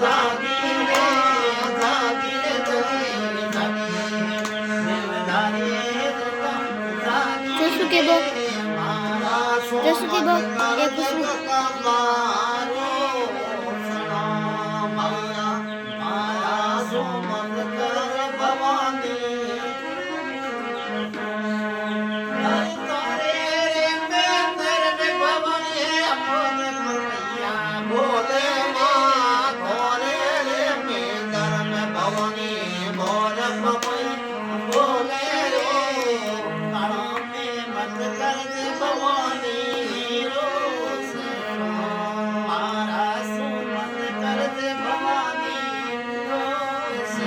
जागी रे जागी रे जागी देवधारी जागी जसू के बो मारा जसू के बो सोमत एक उसमें कमारो सना माया माया सोमत कर भवानी तारे रे मैं तेरे भवानी अपने मैया बोले माँ थोरे रे मैं तेरे भवानी बोले भवानी बोले रे काला में मत कर दे भवानी रोज मारा सुमत कर दे भवानी रोज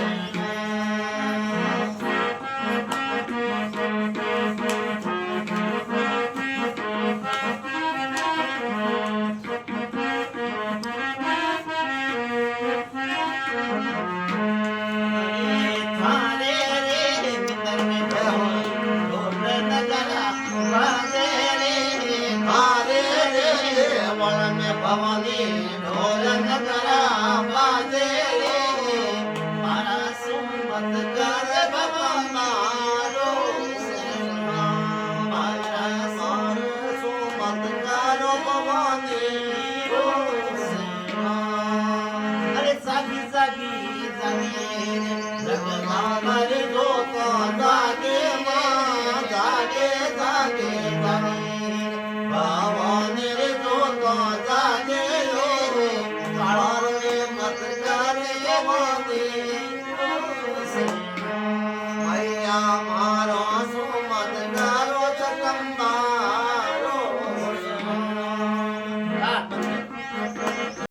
थारे रे मिंदर में भवानी ढोल नगरा बाजे रे थारे रे वन में भवानी ढोल नगरा बाजे रे मारा सुमत कर भवाना रो मारा सर सुमत करो भवानी रो अरे जागी जागी जागी रे जगदम्बा